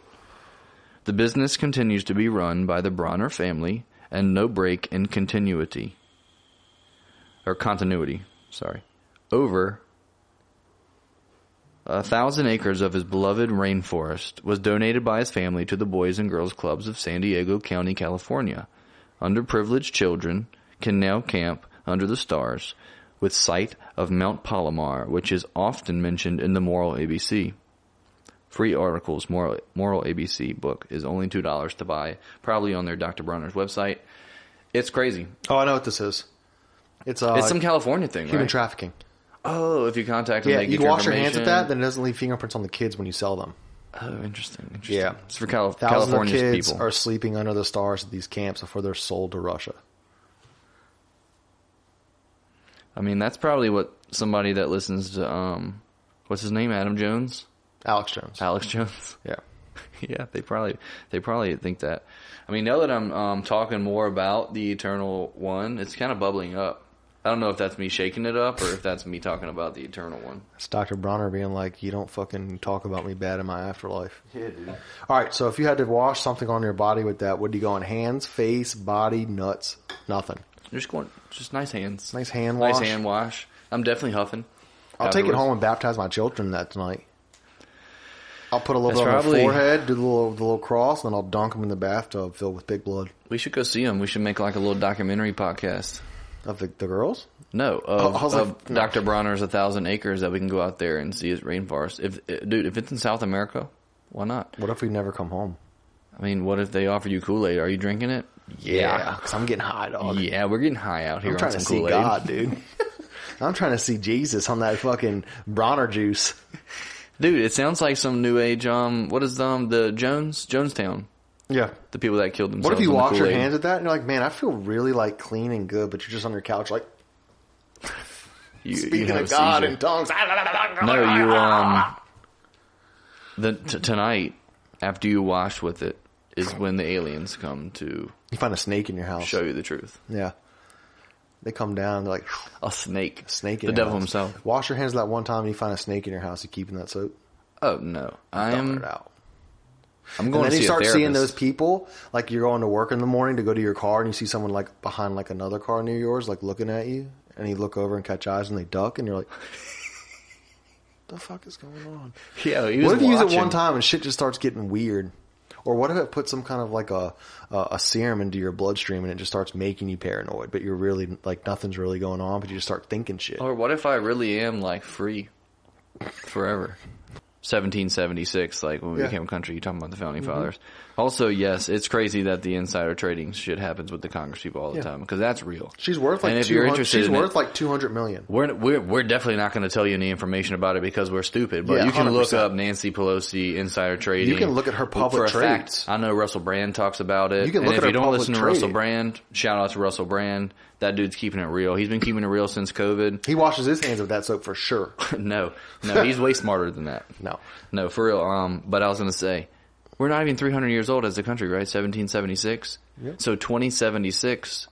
The business continues to be run by the Bronner family and no break in continuity. Over 1,000 acres of his beloved rainforest was donated by his family to the Boys and Girls Clubs of San Diego County, California. Underprivileged children can now camp under the stars with sight of Mount Palomar, which is often mentioned in the Moral ABC. Free articles, Moral ABC book is only $2 to buy, probably on their Dr. Bronner's website. It's crazy. Oh, I know what this is. It's some California thing, human right? trafficking. Oh, if you contact them, they get you your wash your hands information. at that, then it doesn't leave fingerprints on the kids when you sell them. Oh, interesting. Yeah. It's for Thousands California's of kids people. are sleeping under the stars at these camps before they're sold to Russia. I mean, that's probably what somebody that listens to, what's his name, Adam Jones? Alex Jones. Yeah. Yeah, they probably think that. I mean, now that I'm talking more about the Eternal One, it's kind of bubbling up. I don't know if that's me shaking it up or if that's me talking about the Eternal One. It's Dr. Bronner being like, you don't fucking talk about me bad in my afterlife. Yeah, dude. All right, so if you had to wash something on your body with that, would you go on hands, face, body, nuts? Nothing. You're just nice hands. Nice hand wash. Nice hand wash. I'm definitely huffing. I'll take it home and baptize my children that tonight. I'll put a little bit on their forehead, do the little cross, and then I'll dunk them in the bathtub filled with big blood. We should go see them. We should make like a little documentary podcast. Of the girls? No, of Dr. Bronner's 1,000 Acres that we can go out there and see his rainforest. If it's in South America, why not? What if we never come home? I mean, what if they offer you Kool-Aid? Are you drinking it? Yeah, because I'm getting high, dog. Yeah, we're getting high out here. I'm trying to see God, dude. I'm trying to see Jesus on that fucking Bronner juice. Dude, it sounds like some new age, what is the Jonestown? Yeah. The people that killed themselves. What if you wash your hands at that and you're like, man, I feel really like clean and good, but you're just on your couch like speaking of God in tongues. No, you tonight after you wash with it is when the aliens come to you find a snake in your house. Show you the truth. Yeah. They come down, they're like a snake. In the devil himself. Wash your hands that one time and you find a snake in your house, you keeping that soap? Oh no. I'm out. I'm going and then to you see start a seeing therapist. those people, like you're going to work in the morning to go to your car and you see someone like behind like another car near yours, like looking at you, and you look over and catch eyes and they duck and you're like, the fuck is going on? Yeah, what if you use it one time and shit just starts getting weird? Or what if it puts some kind of like a serum into your bloodstream and it just starts making you paranoid, but you're really like nothing's really going on, but you just start thinking shit? Or what if I really am like free forever? 1776, like when we became a country, you're talking about the founding fathers. Also, yes, it's crazy that the insider trading shit happens with the Congress people all the time because that's real. She's worth like like $200 million. We're definitely not going to tell you any information about it because we're stupid. But you can 100%. look up Nancy Pelosi insider trading. You can look at her public trades. I know Russell Brand talks about it. You can and look if at you her don't public listen to trading. Russell Brand, shout out to Russell Brand. That dude's keeping it real. He's been keeping it real since COVID. He washes his hands with that soap for sure. No, he's way smarter than that. No, for real. But I was going to say, we're not even 300 years old as a country, right? 1776. Yep. So 2076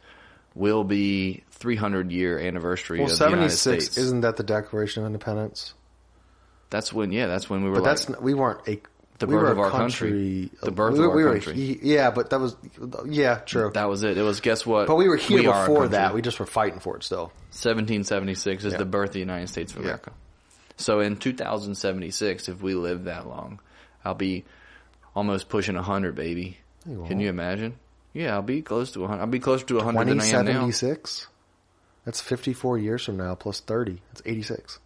will be 300-year anniversary of the United States. Isn't that the Declaration of Independence? That's when we were. But we weren't the birth of our country. The birth of our country. Yeah, but that was true. That was it. It was guess what? But we were here before that. We just were fighting for it still. 1776 is the birth of the United States of America. So in 2076, if we live that long, I'll be almost pushing 100, baby. Can you imagine? Yeah, I'll be close to 100. I'll be closer to 100 than I am now. 2076? That's 54 years from now plus 30. That's 86.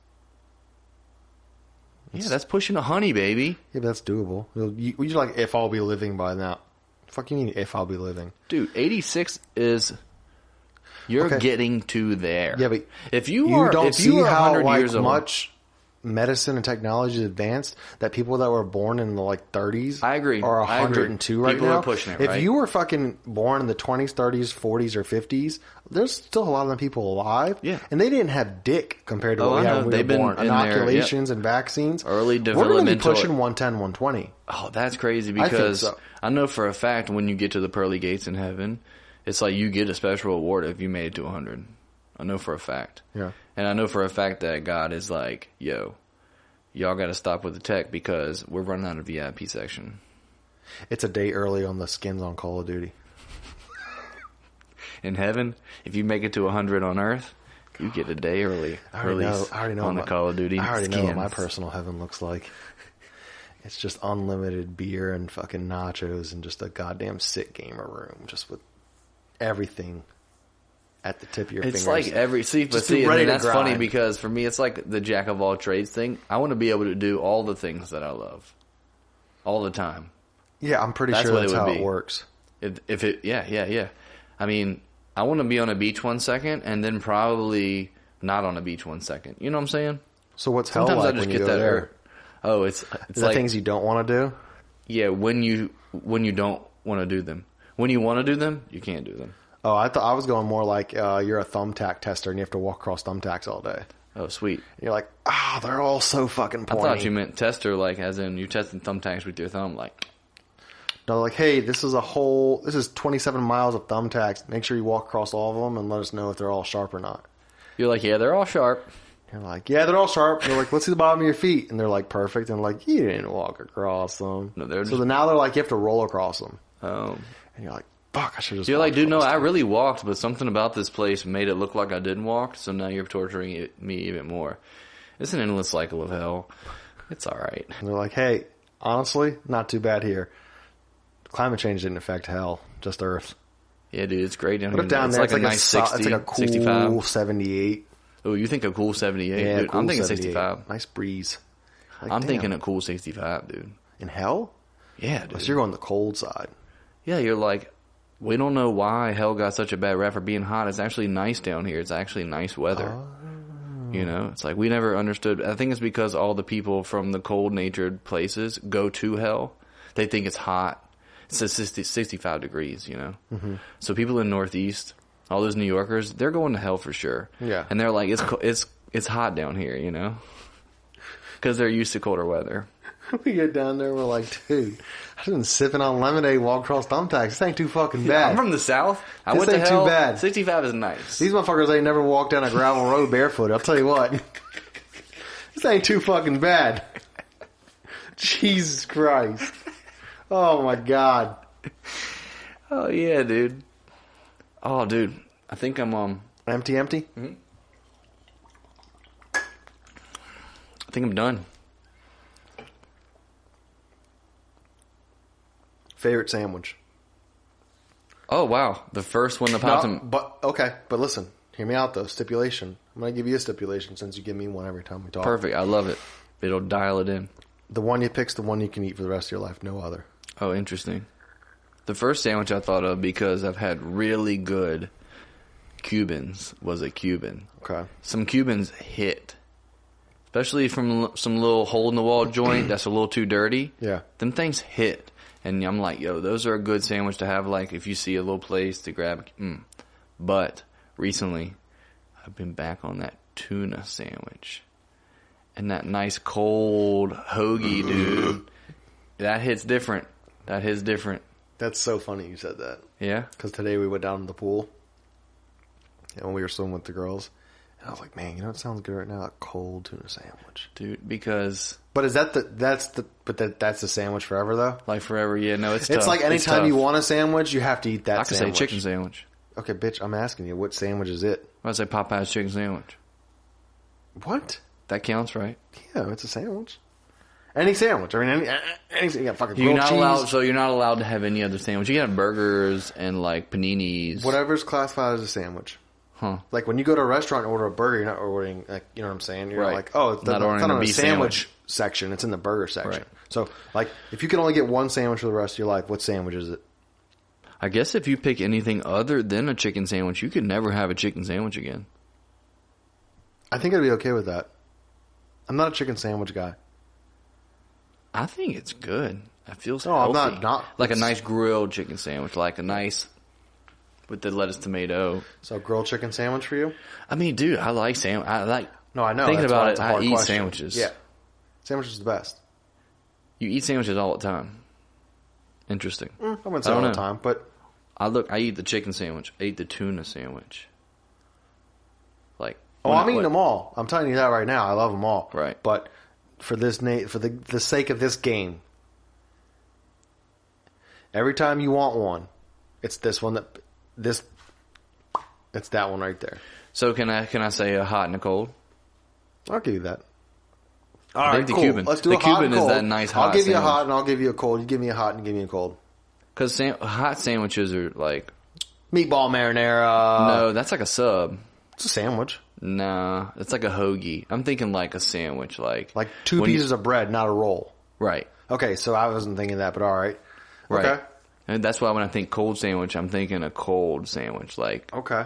Yeah, that's pushing 100, baby. Yeah, but that's doable. You're like, if I'll be living by now. Fuck you mean if I'll be living? Dude, 86 is... You're getting to there. Yeah, but if you are 100 years old... medicine and technology is advanced that people that were born in the like 30s I agree. are 102 right now. People are pushing it, right? If you were fucking born in the 20s, 30s, 40s, or 50s, there's still a lot of them people alive. Yeah. And they didn't have dick compared to what I we know. had when we They've were been born. in there, Inoculations and vaccines. Early We're going to be developmental. pushing 110, 120. Oh, that's crazy I think because so. I know for a fact when you get to the pearly gates in heaven, it's like you get a special reward if you made it to 100. I know for a fact. Yeah. And I know for a fact that God is like, yo, y'all got to stop with the tech because we're running out of VIP section. It's a day early on the skins on Call of Duty. In heaven, if you make it to 100 on earth, you get a day early I already know on the Call of Duty I already skins. know what my personal heaven looks like. It's just unlimited beer and fucking nachos and just a goddamn sick gamer room, just with everything at the tip of your fingers. It's like every that's funny because for me it's like the jack of all trades thing. I want to be able to do all the things that I love all the time. Yeah, I'm pretty sure that's how it works. If it yeah. I mean, I want to be on a beach 1 second and then probably not on a beach 1 second. You know what I'm saying? So what's hell Sometimes like I just when you get go that there? urge. Oh, it's the like things you don't want to do? Yeah, when you don't want to do them. When you want to do them, you can't do them. Oh, I thought I was going more like you're a thumbtack tester and you have to walk across thumbtacks all day. Oh, sweet. And you're like, they're all so fucking pointy. I thought you meant tester, like as in you're testing thumbtacks with your thumb, like. No, like, hey, this is 27 miles of thumbtacks. Make sure you walk across all of them and let us know if they're all sharp or not. You're like, yeah, they're all sharp. You're like, yeah, they're all sharp. And they're like, let's see the bottom of your feet. And they're like, perfect. And like, you didn't walk across them. No, they're so just... now they're like, you have to roll across them. Oh. And you're like, fuck, I should just You're like, dude, no, I really walked, but something about this place made it look like I didn't walk, so now you're torturing me even more. It's an endless cycle of hell. It's all right. And they're like, hey, honestly, not too bad here. Climate change didn't affect hell, just Earth. Yeah, dude, it's great down here. But down it's there, like a nice 60, it's like a cool 65. 78. Oh, you think a cool 78? Yeah, dude, cool I'm thinking 78. 65. Nice breeze. Like, I'm damn. thinking a cool 65, dude. In hell? Yeah, dude. So you're going the cold side. Yeah, you're like, we don't know why hell got such a bad rap for being hot. It's actually nice down here. It's actually nice weather. Oh. You know, it's like we never understood. I think it's because all the people from the cold-natured places go to hell. They think it's hot. It's 65 degrees, you know. Mm-hmm. So people in Northeast, all those New Yorkers, they're going to hell for sure. Yeah. And they're like, it's hot down here, you know, because they're used to colder weather. We get down there, we're like, dude, I've been sipping on lemonade, walk across thumbtacks. This ain't too fucking bad. I'm from the South. I This went to ain't hell. too bad. 65 is nice. These motherfuckers ain't never walked down a gravel road barefoot. I'll tell you what. This ain't too fucking bad. Jesus Christ. Oh my God. Oh yeah, dude. Oh, dude. I think I'm Empty? Mm-hmm. I think I'm done. Favorite sandwich? Oh wow, the first one that pops in. But listen, hear me out though. Stipulation. I'm gonna give you a stipulation since you give me one every time we talk. Perfect. I love it. It'll dial it in. The one you pick's the one you can eat for the rest of your life. No other. Oh, interesting. The first sandwich I thought of because I've had really good Cubans was a Cuban. Okay. Some Cubans hit. Especially from some little hole in the wall joint that's a little too dirty. Yeah. Them things hit. And I'm like, yo, those are a good sandwich to have, like, if you see a little place to grab. But recently, I've been back on that tuna sandwich. And that nice cold hoagie, dude. That hits different. That hits different. That's so funny you said that. Yeah? Because today we went down to the pool. And when we were swimming with the girls. And I was like, man, you know what sounds good right now? A cold tuna sandwich. Dude, because... But is that's the sandwich forever though? Like forever, yeah, no, it's tough. It's like anytime you want a sandwich, you have to eat that I could sandwich. say chicken sandwich. Okay, bitch, I'm asking you, what sandwich is it? I'd say Popeye's chicken sandwich. What? That counts, right? Yeah, it's a sandwich. Any sandwich. I mean, any you got fucking grilled cheese. So you're not allowed to have any other sandwich. You can have burgers and like paninis. Whatever's classified as a sandwich. Huh. Like when you go to a restaurant and order a burger, you're not ordering, like, you know what I'm saying? You're right. like, oh, it's not on a the beef sandwich section. It's in the burger section. Right. So, like, if you can only get one sandwich for the rest of your life, what sandwich is it? I guess if you pick anything other than a chicken sandwich, you could never have a chicken sandwich again. I think I'd be okay with that. I'm not a chicken sandwich guy. I think it's good. It feels No, healthy. I'm not. Like a nice grilled chicken sandwich, like a nice with the lettuce tomato. So grilled chicken sandwich for you? I mean, dude, I like I like. No, I know. Thinking That's why about it's it, a I hard eat question. sandwiches. Yeah, sandwiches is the best. You eat sandwiches all the time. Interesting. I wouldn't say all the time, but I eat the chicken sandwich. I eat the tuna sandwich. Like, I'm eating them all. I'm telling you that right now. I love them all. Right. But for the sake of this game, every time you want one, it's this one it's that one right there. So can I say a hot and a cold? I'll give you that. All I right, think the cool. Cuban. Let's do the a hot Cuban and is cold. that nice hot. I'll give you a sandwich. hot and I'll give you a cold. You give me a hot and give me a cold. Because hot sandwiches are like Meatball marinara. no, that's like a sub. It's a sandwich. Nah, it's like a hoagie. I'm thinking like a sandwich, like two when pieces of bread, not a roll. Right. Okay, so I wasn't thinking that, but all right. Right. Okay. And that's why when I think cold sandwich, I'm thinking a cold sandwich, like Okay.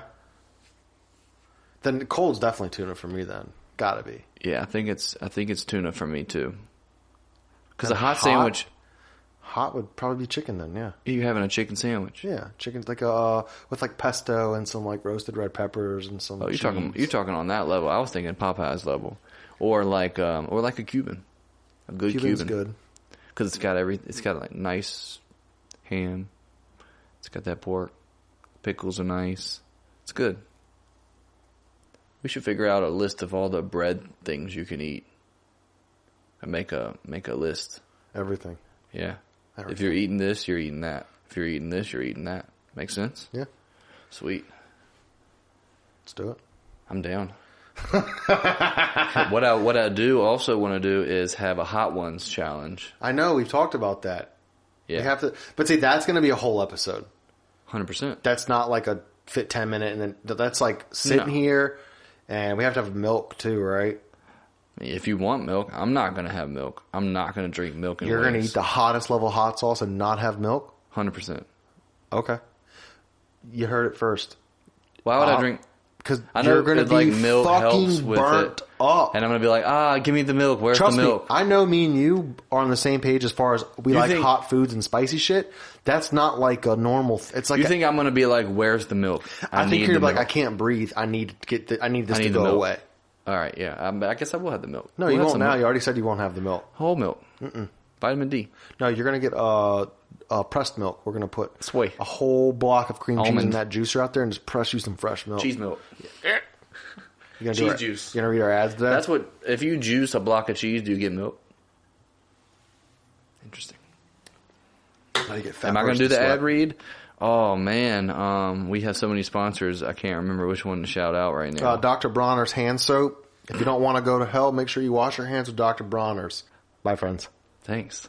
Then cold's definitely tuna for me. Then gotta be. yeah. I think it's tuna for me too. Because a And hot hot? sandwich, Hot would probably be chicken then. Yeah. you having a chicken sandwich. Yeah, chicken's like with like pesto and some like roasted red peppers and some. Oh, cheese. you're talking on that level. I was thinking Popeye's level, or like a Cuban, a good Cuban's Cuban, good. because it's got like nice ham, it's got that pork, pickles are nice, it's good. We should figure out a list of all the bread things you can eat, and make a list. Everything. Yeah, Everything. if you're eating this, you're eating that. If you're eating this, you're eating that. Makes sense. Yeah. Sweet. Let's do it. I'm down. What I do also want to do is have a hot ones challenge. I know we've talked about that. Yeah, We have to, but see, that's going to be a whole episode. 100%. That's not like a fit 10-minute, and then that's like sitting No. here, and we have to have milk too, right? If you want milk, I'm not going to have milk. I'm not going to drink milk. You're going to eat the hottest level hot sauce and not have milk? 100%. Okay. You heard it first. Why would I drink? Because I know you're going to be like milk helps fucking with burnt it, up. and I'm going to be like, give me the milk. Where's Trust the me, milk? I know me and you are on the same page as far as we You like think- hot foods and spicy shit. That's not like a normal. It's like You think I'm going to be like, where's the milk? I think need you're the like, milk. I can't breathe. I need to get. I need this I to need the go milk. away. All right, yeah. I guess I will have the milk. No, We'll you have won't some now. milk. You already said you won't have the milk. Whole milk. Vitamin D. No, you're gonna get pressed milk. We're gonna put Soy. a whole block of cream cheese in Almond. that juicer out there and just press you some fresh milk. Cheese milk. You're gonna cheese do juice. You're gonna read our ads today. That's what, if you juice a block of cheese, do you get milk? Interesting. How you get fat Am I going to bursts do of the sweat. ad read? Oh, man. We have so many sponsors, I can't remember which one to shout out right now. Dr. Bronner's hand soap. If you don't want to go to hell, make sure you wash your hands with Dr. Bronner's. Bye, friends. Thanks.